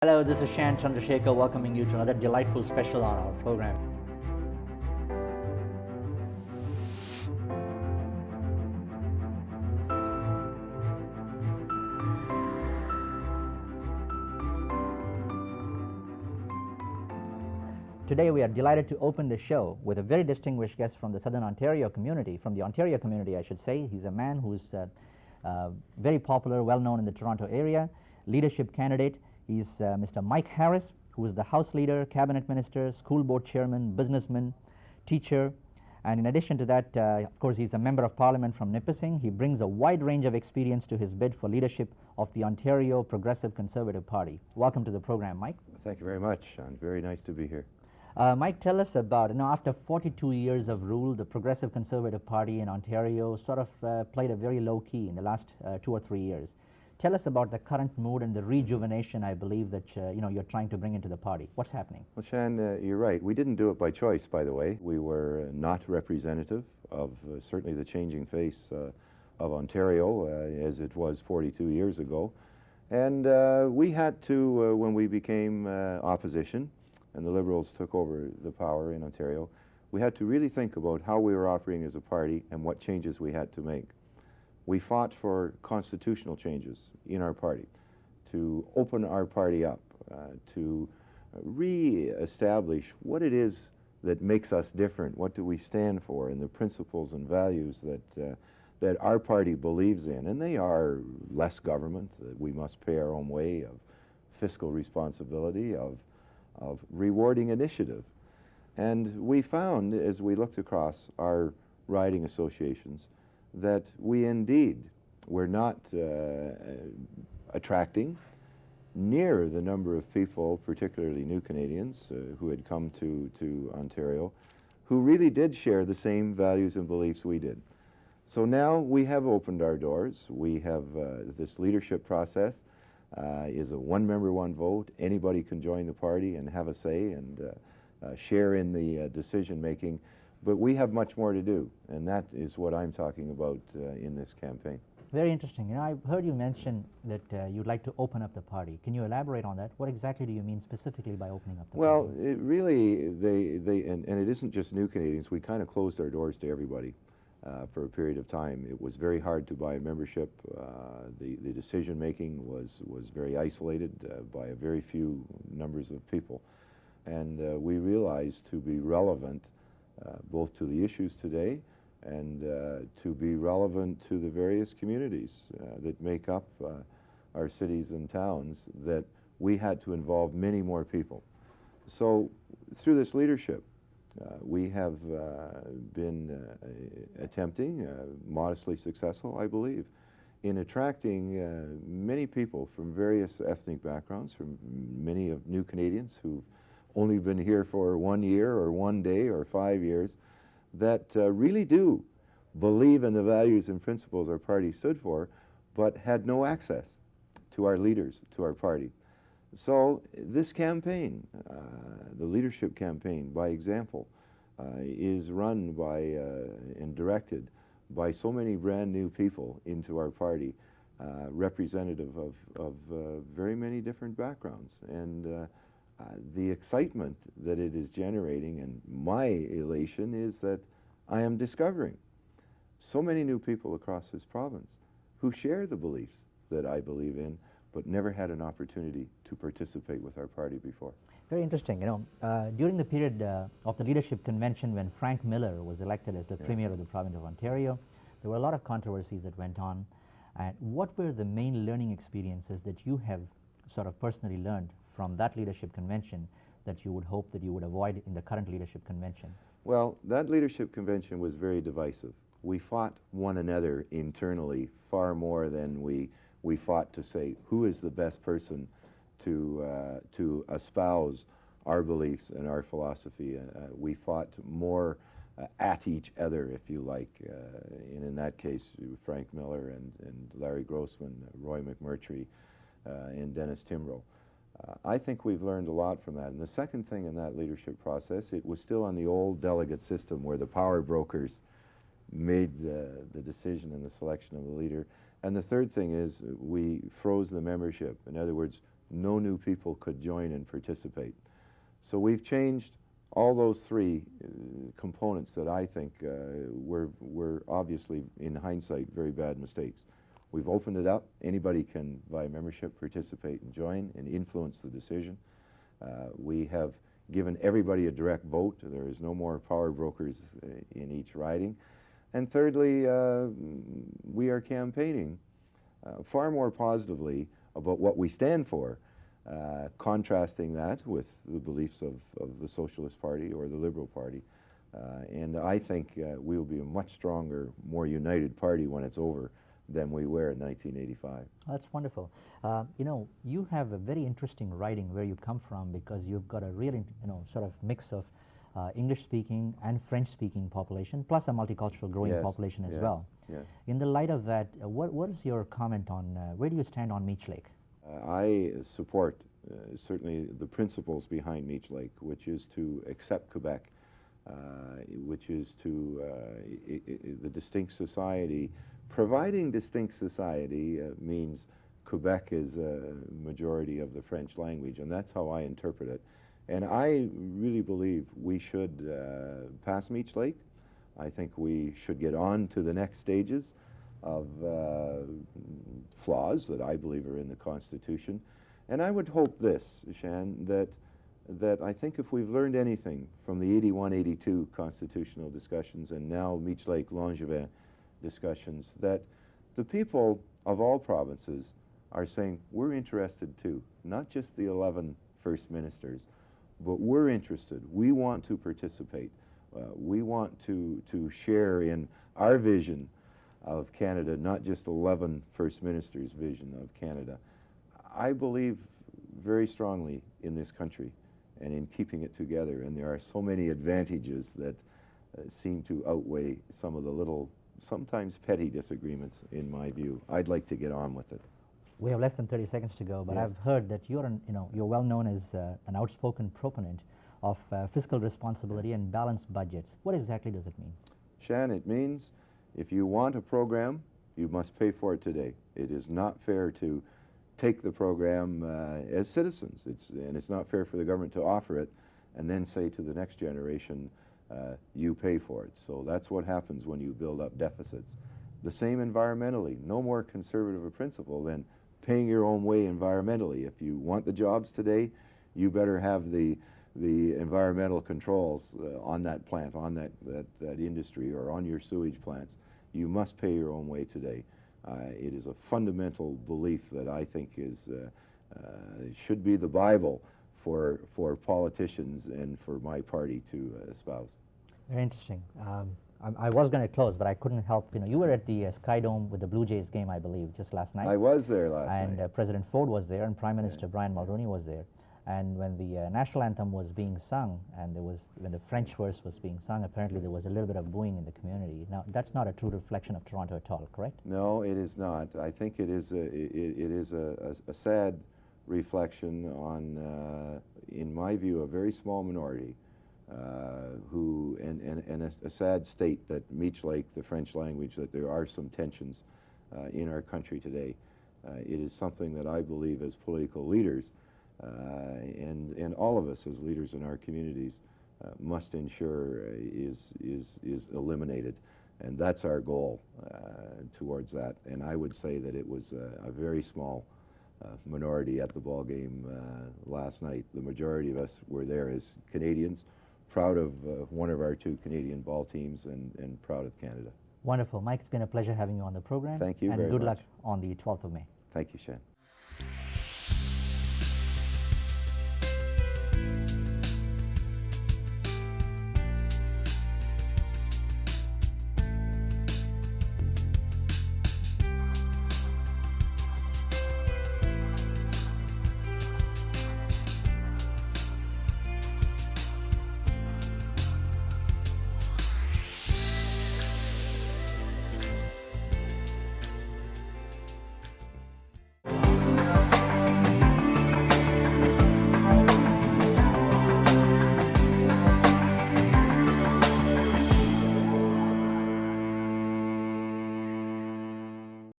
Hello, this is Shan Chandrasekar welcoming you to another delightful special on our program. Today we are delighted to open the show with a very distinguished guest from the Southern Ontario community, from the Ontario community I should say. He's a man who's very popular, well known in the Toronto area, leadership candidate. He's Mr. Mike Harris, who is the House Leader, Cabinet Minister, School Board Chairman, businessman, teacher, and in addition to that, of course, he's a Member of Parliament from Nipissing. He brings a wide range of experience to his bid for leadership of the Ontario Progressive Conservative Party. Welcome to the program, Mike. Thank you very much, Sean. Very nice to be here. Mike, tell us about, after 42 years of rule, the Progressive Conservative Party in Ontario sort of played a very low key in the last 2 or 3 years. Tell us about the current mood and the rejuvenation, I believe, that you're trying to bring into the party. What's happening? Well, Shan, you're right. We didn't do it by choice, by the way. We were not representative of certainly the changing face of Ontario as it was 42 years ago. And we had to, when we became opposition and the Liberals took over the power in Ontario, we had to really think about how we were operating as a party and what changes we had to make. We fought for constitutional changes in our party, to open our party up, to re-establish what it is that makes us different, what do we stand for, and the principles and values that our party believes in. And they are less government, that we must pay our own way, of fiscal responsibility, of rewarding initiative. And we found, as we looked across our riding associations, that we indeed were not attracting near the number of people, particularly new Canadians who had come to Ontario, who really did share the same values and beliefs we did. So now we have opened our doors. We have this leadership process is a one-member, one vote. Anybody can join the party and have a say and share in the decision-making. But we have much more to do, and that is what I'm talking about in this campaign. Very interesting. I've heard you mention that you'd like to open up the party. Can you elaborate on that? What exactly do you mean specifically by opening up the party? Well, it really, and it isn't just new Canadians. We kind of closed our doors to everybody for a period of time. It was very hard to buy membership. The decision-making was very isolated by a very few numbers of people. And we realized to be relevant both to the issues today and to be relevant to the various communities that make up our cities and towns, that we had to involve many more people. So through this leadership, we have been attempting, modestly successful, I believe, in attracting many people from various ethnic backgrounds, from many of new Canadians who've only been here for 1 year or 1 day or 5 years, that really do believe in the values and principles our party stood for, but had no access to our leaders, to our party. So this campaign, the leadership campaign, by example, is run by and directed by so many brand new people into our party, representative of very many different backgrounds. And the excitement that it is generating, and my elation, is that I am discovering so many new people across this province who share the beliefs that I believe in, but never had an opportunity to participate with our party before. Very interesting. During the period of the leadership convention when Frank Miller was elected as the Premier of the province of Ontario, there were a lot of controversies that went on. And what were the main learning experiences that you have sort of personally learned from that leadership convention that you would hope that you would avoid in the current leadership convention? Well, that leadership convention was very divisive. We fought one another internally far more than we fought to say who is the best person to espouse our beliefs and our philosophy. We fought more at each other, if you like, and in that case, Frank Miller and Larry Grossman, Roy McMurtry, and Dennis Timbrow. I think we've learned a lot from that. And the second thing in that leadership process, it was still on the old delegate system where the power brokers made the decision and the selection of the leader. And the third thing is we froze the membership. In other words, no new people could join and participate. So we've changed all those three components that I think were obviously, in hindsight, very bad mistakes. We've opened it up. Anybody can, by membership, participate and join and influence the decision. We have given everybody a direct vote. There is no more power brokers in each riding. And thirdly, we are campaigning far more positively about what we stand for, contrasting that with the beliefs of the Socialist Party or the Liberal Party. And I think we will be a much stronger, more united party when it's over than we were in 1985. That's wonderful. You know, you have a very interesting riding where you come from, because you've got a really, sort of mix of English-speaking and French-speaking population, plus a multicultural growing population as well. Yes. In the light of that, what is your comment on, where do you stand on Meech Lake? I support certainly the principles behind Meech Lake, which is to accept Quebec, which is to the distinct society. Providing distinct society means Quebec is a majority of the French language, and that's how I interpret it. And I really believe we should pass Meech Lake. I think we should get on to the next stages of flaws that I believe are in the Constitution. And I would hope this, Shan, that I think if we've learned anything from the 81-82 constitutional discussions and now Meech Lake Langevin discussions, that the people of all provinces are saying, we're interested too, not just the 11 First Ministers, but we're interested. We want to participate. We want to share in our vision of Canada, not just 11 First Ministers' vision of Canada. I believe very strongly in this country and in keeping it together, and there are so many advantages that seem to outweigh some of the little, sometimes petty disagreements in my view. I'd like to get on with it. We have less than 30 seconds to go, but Yes. I've heard that you're well known as an outspoken proponent of fiscal responsibility and balanced budgets. What exactly does it mean? Shan, it means if you want a program, you must pay for it today. It is not fair to take the program as citizens. It's not fair for the government to offer it and then say to the next generation, you pay for it. So that's what happens when you build up deficits. The same environmentally. No more conservative a principle than paying your own way environmentally. If you want the jobs today, you better have the environmental controls on that plant, on that industry, or on your sewage plants. You must pay your own way today. It is a fundamental belief that I think should be the Bible for politicians and for my party to espouse. Very interesting. I was going to close, but I couldn't help. You were at the Sky Dome with the Blue Jays game, I believe, just last night. I was there last night. And President Ford was there, and Prime Minister Brian Mulroney was there. And when the national anthem was being sung, and when the French verse was being sung, apparently there was a little bit of booing in the community. Now, that's not a true reflection of Toronto at all, correct? No, it is not. I think it is a sad reflection on, in my view, a very small minority and a sad state that Meech Lake, the French language, that there are some tensions in our country today. It is something that I believe as political leaders and all of us as leaders in our communities must ensure is eliminated. And that's our goal towards that. And I would say that it was a very small minority at the ball game last night. The majority of us were there as Canadians, proud of one of our two Canadian ball teams and proud of Canada. Wonderful. Mike, it's been a pleasure having you on the program. Thank you and very good much. luck on the 12th of May. Thank you, Shan.